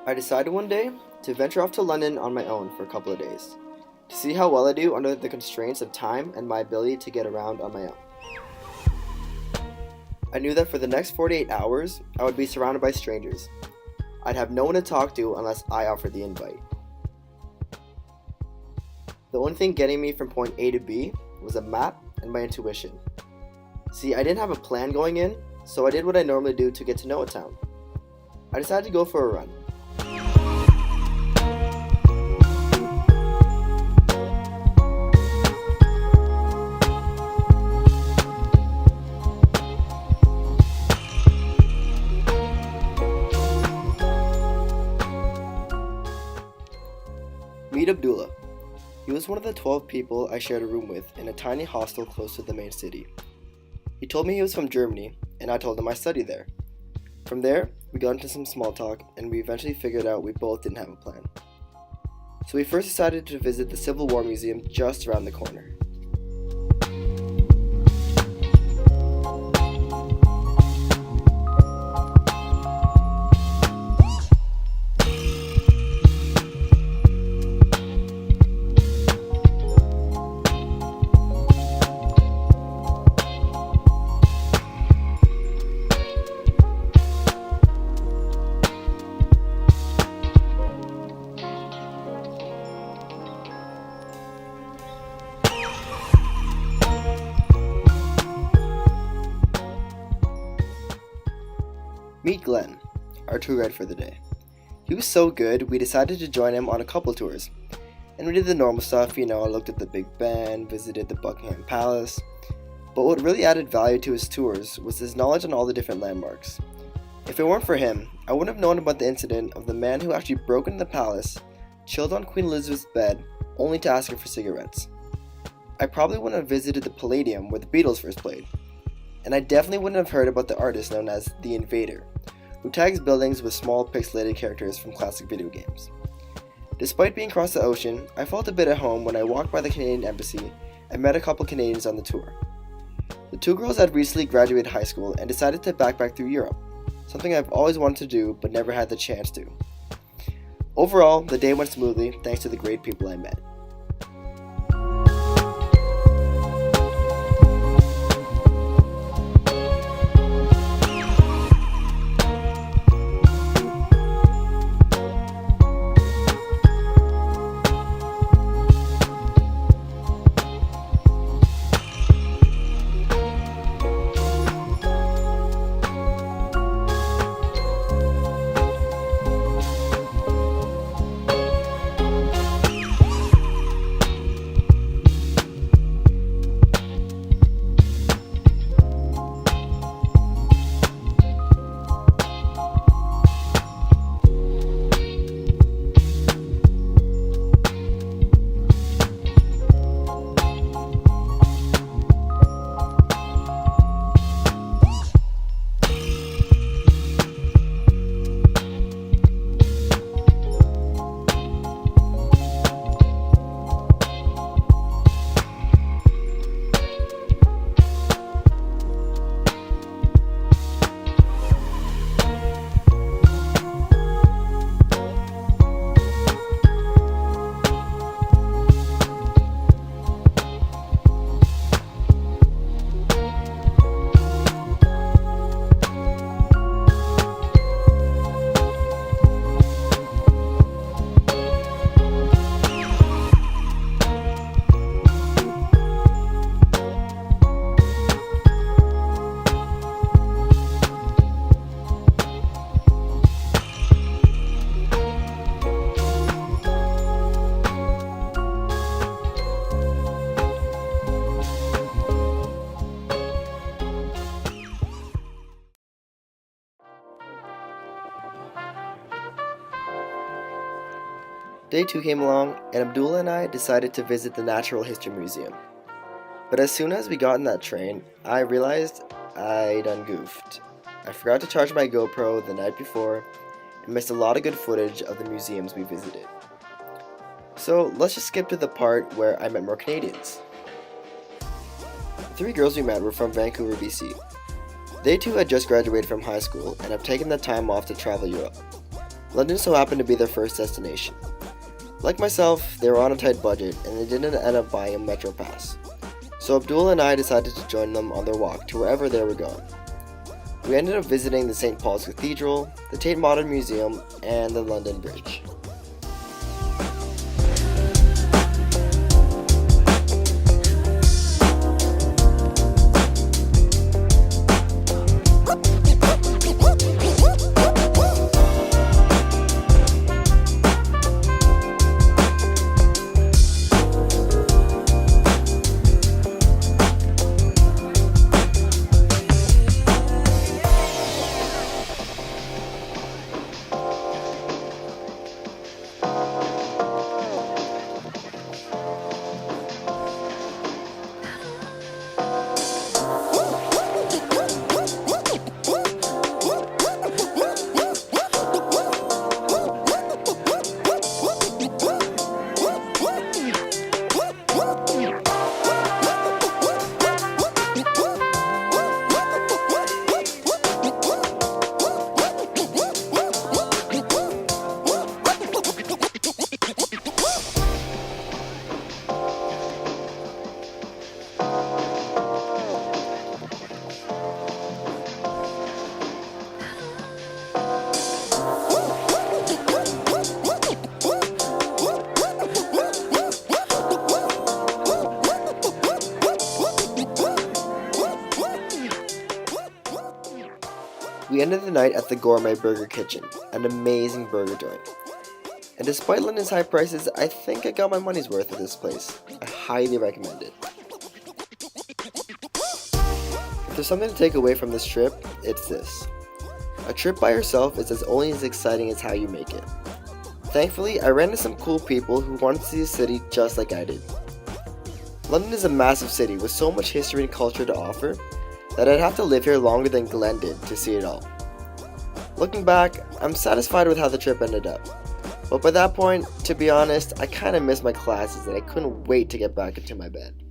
I decided one day to venture off to London on my own for a couple of days, to see how well I do under the constraints of time and my ability to get around on my own. I knew that for the next 48 hours, I would be surrounded by strangers. I'd have no one to talk to unless I offered the invite. The only thing getting me from point A to B was a map and my intuition. See, I didn't have a plan going in, so I did what I normally do to get to know a town. I decided to go for a run. Meet Abdullah. He was one of the 12 people I shared a room with in a tiny hostel close to the main city. He told me he was from Germany, and I told him I studied there. From there, we got into some small talk, and we eventually figured out we both didn't have a plan. So we first decided to visit the Civil War Museum just around the corner. Meet Glenn, our tour guide for the day. He was so good, we decided to join him on a couple tours. And we did the normal stuff, I looked at the Big Ben, visited the Buckingham Palace. But what really added value to his tours was his knowledge on all the different landmarks. If it weren't for him, I wouldn't have known about the incident of the man who actually broke into the palace, chilled on Queen Elizabeth's bed, only to ask her for cigarettes. I probably wouldn't have visited the Palladium where the Beatles first played. And I definitely wouldn't have heard about the artist known as The Invader, who tags buildings with small pixelated characters from classic video games. Despite being across the ocean, I felt a bit at home when I walked by the Canadian embassy and met a couple Canadians on the tour. The two girls had recently graduated high school and decided to backpack through Europe, something I've always wanted to do but never had the chance to. Overall, the day went smoothly thanks to the great people I met. Day 2 came along, and Abdullah and I decided to visit the Natural History Museum. But as soon as we got in that train, I realized I done goofed. I forgot to charge my GoPro the night before, and missed a lot of good footage of the museums we visited. So let's just skip to the part where I met more Canadians. The 3 girls we met were from Vancouver, BC. They too had just graduated from high school and have taken the time off to travel Europe. London so happened to be their first destination. Like myself, they were on a tight budget and they didn't end up buying a metro pass. So Abdul and I decided to join them on their walk to wherever they were going. We ended up visiting the St. Paul's Cathedral, the Tate Modern Museum, and the London Bridge. We ended the night at the Gourmet Burger Kitchen, an amazing burger joint. And despite London's high prices, I think I got my money's worth at this place. I highly recommend it. If there's something to take away from this trip, it's this. A trip by yourself is only as exciting as how you make it. Thankfully, I ran into some cool people who wanted to see the city just like I did. London is a massive city with so much history and culture to offer that I'd have to live here longer than Glenn did to see it all. Looking back, I'm satisfied with how the trip ended up. But by that point, to be honest, I kinda missed my classes and I couldn't wait to get back into my bed.